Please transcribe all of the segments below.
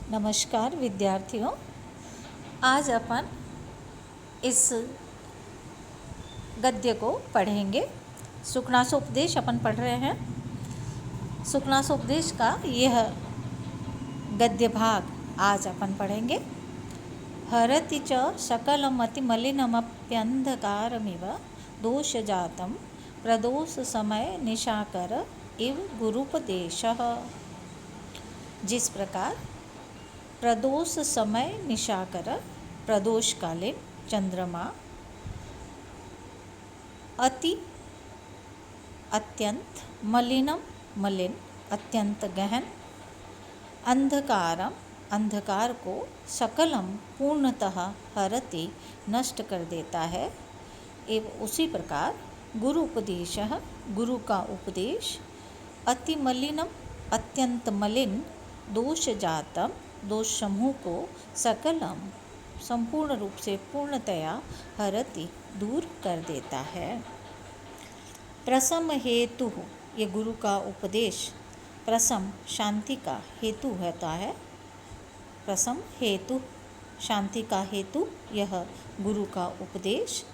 नमस्कार विद्यार्थियों। आज अपन इस गद्य को पढ़ेंगे। सुखनासोपदेश अपन पढ़ रहे हैं। सुखनासोपदेश का यह गद्य भाग आज अपन पढ़ेंगे। हरति च सकलमतिमलिनमप्यन्धकारमिव दोषजातं प्रदोषसमय निशाकर इव गुरुपदेशः। जिस प्रकार प्रदोष समय निशाकर प्रदोषकालीन चंद्रमा अत्यंत मलिन अत्यंत गहन अंधकार को सकलम पूर्णतः हरति नष्ट कर देता है। एवं उसी प्रकार गुरु उपदेश गुरु का उपदेश अति मलिनम अत्यंत मलिन दोष जातम दोष समूह को सकलम संपूर्ण रूप से पूर्णतया हरति दूर कर देता है। प्रसम हेतु, ये गुरु का उपदेश प्रसम शांति का हेतु होता है। प्रसम हेतु शांति का हेतु यह गुरु का उपदेश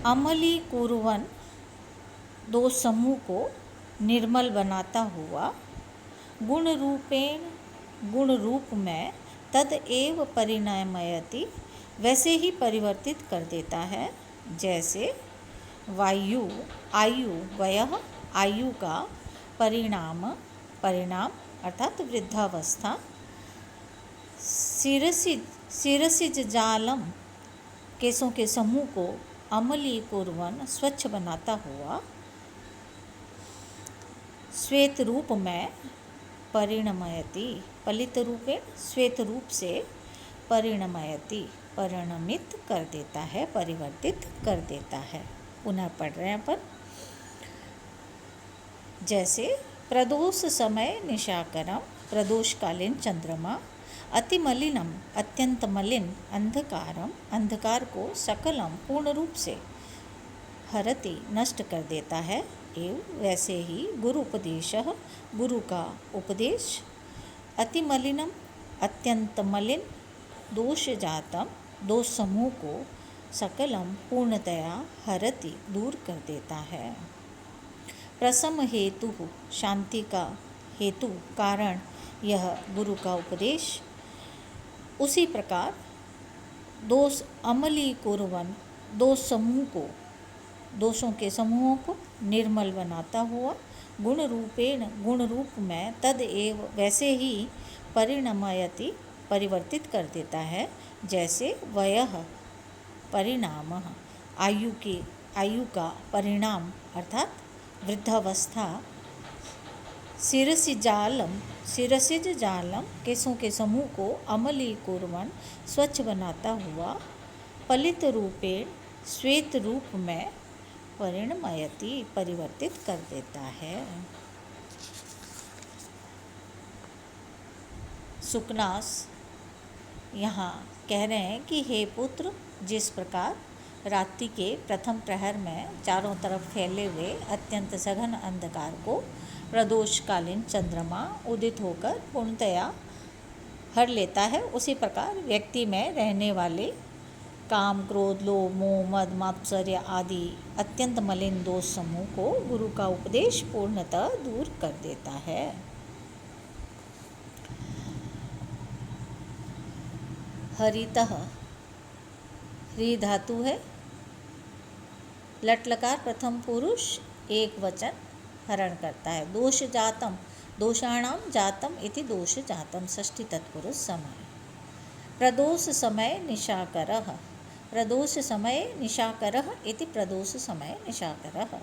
अमलीकुर्वन् दोष समूह को निर्मल बनाता हुआ गुण रूप में तद एव परिणमयति वैसे ही परिवर्तित कर देता है जैसे वयः आयु का परिणाम अर्थात वृद्धावस्था शिरसिज जालम केसों के समूह को अमलीकुर्वन् स्वच्छ बनाता हुआ श्वेत रूप में परिणमयति पलित रूपे श्वेत रूप से परिणमित कर देता है, परिवर्तित कर देता है। पुनः पढ़ रहे हैं अपन। जैसे प्रदोष समय निशाकरम प्रदोषकालीन चंद्रमा अति मलिनम अत्यंत मलिन अंधकार को सकलम पूर्ण रूप से हरति नष्ट कर देता है। एवं वैसे ही गुरु उपदेश गुरु का उपदेश अति मलिनम अत्यंत मलिन दोष जातम दोष समूह को सकलम पूर्णतया हरति दूर कर देता है। प्रसम हेतु शांति का हेतु कारण यह गुरु का उपदेश उसी प्रकार दोष अमलीकुर्वन् दोषों के समूहों को निर्मल बनाता हुआ गुण रूप में तद एव वैसे ही परिणमयति परिवर्तित कर देता है जैसे वयः परिणाम आयु का परिणाम अर्थात वृद्धावस्था शिरसिज जालम केसों के समूह को अमलीकुर्वन् स्वच्छ बनाता हुआ पलित रूपेण श्वेत रूप में परिणमयति परिवर्तित कर देता है। सुकनास यहाँ कह रहे हैं कि हे पुत्र, जिस प्रकार रात्रि के प्रथम प्रहर में चारों तरफ फैले हुए अत्यंत सघन अंधकार को प्रदोषकालीन चंद्रमा उदित होकर पूर्णतया हर लेता है, उसी प्रकार व्यक्ति में रहने वाले काम क्रोध लोभ मोह मद मात्सर्य आदि अत्यंत मलिन दोष समूह को गुरु का उपदेश पूर्णतः दूर कर देता है। हरितः ह्री धातु है, लट लकार प्रथम पुरुष एक वचन हरण करता है। दोष जातम दोषाणाम जातम इति दोष जातम षष्ठी तत्पुरुष समय। प्रदोष समय निशाकरः प्रदोष समय निशाकरः इति प्रदोष समय निशाकरः।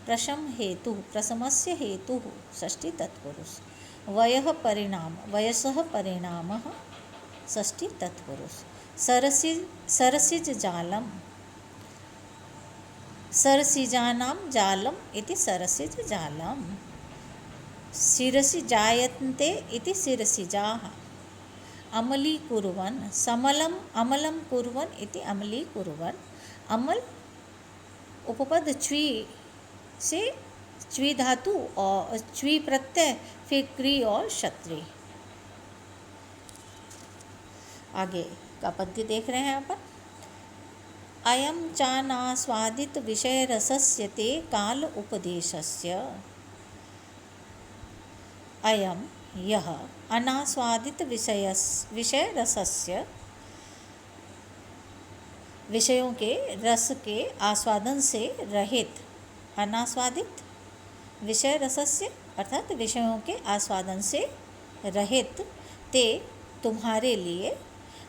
प्रशम हेतु प्रशमस्य हेतु षष्ठी तत्पुरुष। वयसः परिणामः षष्ठी तत्पुरुष। सरसिजानां जालम इति सरसिज जालम। शिरसि जायन्ते इति शिरसिजाः। अमलीकुर्वन् अमलं कुर्वन् इति अमलीकुर्वन्। अमल उपपद च्वी से च्वी धातु और च्वी प्रत्यय, फिर क्री और क्षत्रि। आगे का पद्य देख रहे हैं अपन। अयं चानास्वादित विषय रसस्य ते काल उपदेशस्य। अयं यह अनास्वादित विषय रसस्य, विषयों के रस के आस्वादन से रहित, अनास्वादित विषय रसस्य अर्थात विषयों के आस्वादन से रहित, ते तुम्हारे लिए,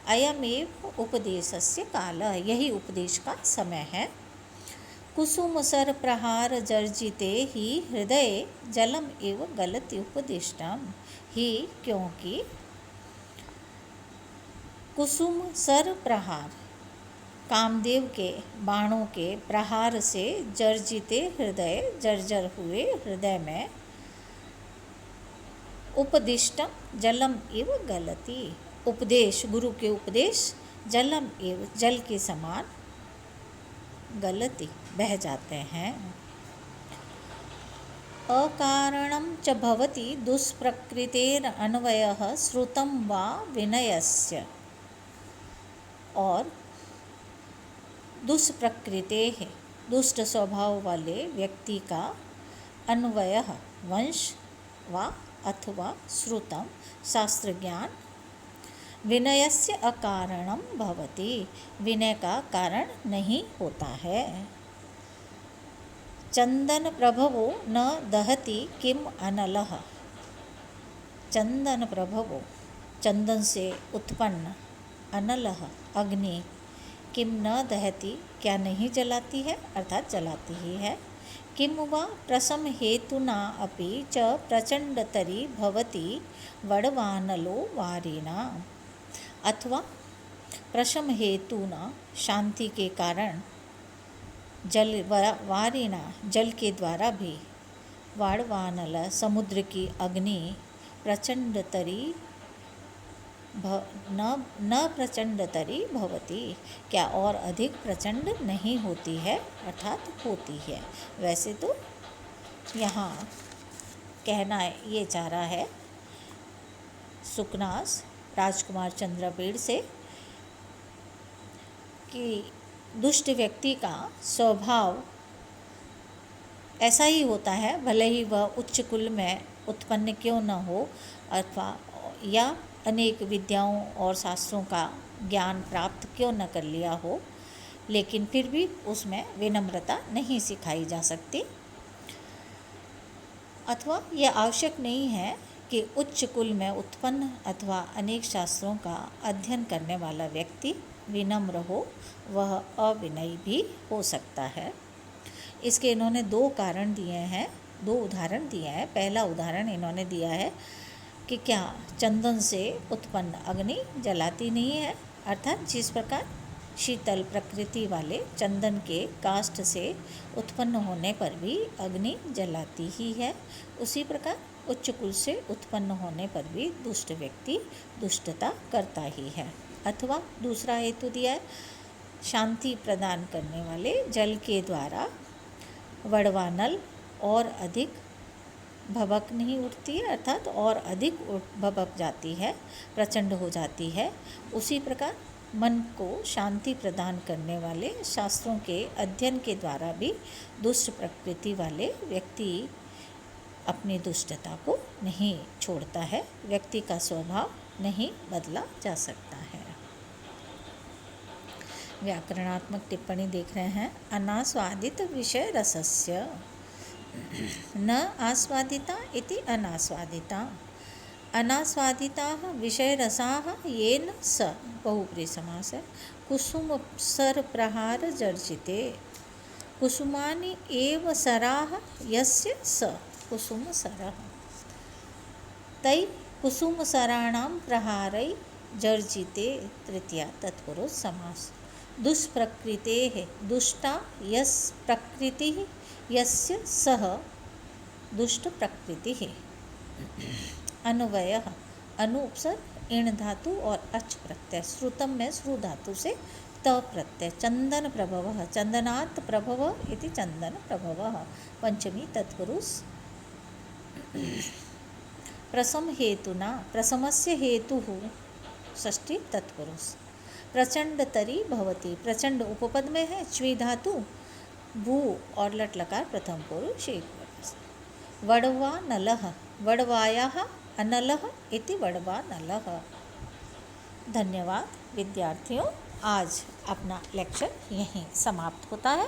अयमेव उपदेशस्य काल, यही उपदेश का समय है। कुसुम सर प्रहार जर्जिते ही हृदय जलम एव गलति उपदिष्टम। ही क्योंकि कुसुम सर प्रहार, कामदेव के बाणों के प्रहार से जर्जिते हृदय, जर्जर हुए हृदय में, उपदिष्टम जलम एव गलति, उपदेश गुरु के उपदेश, जलम एव जल के समान, गलति बह जाते हैं। अकारणं च भवति दुष्प्रकृतेर अन्वयः श्रुतं वा विनयस्य। और दुष्प्रकृतेः, दुष्ट स्वभाव वाले व्यक्ति का, अन्वयः वंश वा अथवा श्रुतम शास्त्र ज्ञान, विनयस्य अकारणं भवति, विनय का कारण नहीं होता है। चंदन प्रभवो न दहति किम अनलः। चंदन प्रभवो, चंदन से उत्पन्न, अनलः अग्नि, किम न दहति क्या नहीं जलाती है, अर्थात जलाती ही है। किम वा प्रशम हेतुना अपि च प्रचंडतरी भवति वडवानलो वारिणा। अथवा प्रशम हेतुना, शांति के कारण, जल वारिणा, जल के द्वारा भी, वाड़वानल समुद्र की अग्नि, प्रचंडतरी न प्रचंडतरी भवति क्या और अधिक प्रचंड नहीं होती है, अर्थात होती है। वैसे तो यहाँ कहना ये चाह रहा है सुकनास राजकुमार चंद्रपेड़ से कि दुष्ट व्यक्ति का स्वभाव ऐसा ही होता है, भले ही वह उच्च कुल में उत्पन्न क्यों न हो, अथवा या अनेक विद्याओं और शास्त्रों का ज्ञान प्राप्त क्यों न कर लिया हो, लेकिन फिर भी उसमें विनम्रता नहीं सिखाई जा सकती। अथवा यह आवश्यक नहीं है कि उच्च कुल में उत्पन्न अथवा अनेक शास्त्रों का अध्ययन करने वाला व्यक्ति विनम्र हो, वह अविनयी भी हो सकता है। इसके इन्होंने दो कारण दिए हैं, दो उदाहरण दिए हैं। पहला उदाहरण इन्होंने दिया है कि क्या चंदन से उत्पन्न अग्नि जलाती नहीं है, अर्थात जिस प्रकार शीतल प्रकृति वाले चंदन के काष्ठ से उत्पन्न होने पर भी अग्नि जलाती ही है, उसी प्रकार उच्च कुल से उत्पन्न होने पर भी दुष्ट व्यक्ति दुष्टता करता ही है। अथवा दूसरा हेतु दिया है, शांति प्रदान करने वाले जल के द्वारा वड़वानल और अधिक भभक नहीं उठती है, अर्थात और अधिक भभक जाती है, प्रचंड हो जाती है। उसी प्रकार मन को शांति प्रदान करने वाले शास्त्रों के अध्ययन के द्वारा भी दुष्ट प्रकृति वाले व्यक्ति अपनी दुष्टता को नहीं छोड़ता है, व्यक्ति का स्वभाव नहीं बदला जा सकता है। व्याकरणात्मक टिप्पणी देख रहे हैं। अनास्वादित विषय रसस्य, न आस्वादिता इति अनास्वादिता। अनास्वादिताः विषयरसाः येन स, बहुव्रीहि समास है, कुसुम सर प्रहार जर्जिते। कुसुमानि एव सराः यस्य स कुसुम सरः। तै कुसुम सराणां प्रहारै जर्जिते, तृतीया तत्पुरुष समास। दुष्प्रकृतेः, दुष्टा यस् प्रकृतिः, यस्य सः दुष्ट प्रकृतिः। अन्वयः, अनु उपसर्ग, इण धातु और अच प्रत्यय, श्रुतम में श्रु धातु से त प्रत्यय चंदन प्रभवः चंदनात् प्रभवः इति चंदन प्रभवः पंचमी तत्पुरुष प्रसम हेतुना प्रसमस्य हेतुः षष्ठी तत्पुरुष प्रचंडतरी भवति प्रचंड उपपद में है च्वी धातु भू और लट लकार प्रथम पुरुष एक वचन वडवा नलः वडवायाः अनलः इति वडवा नलः। धन्यवाद विद्यार्थियों, आज अपना लेक्चर यहीं समाप्त होता है।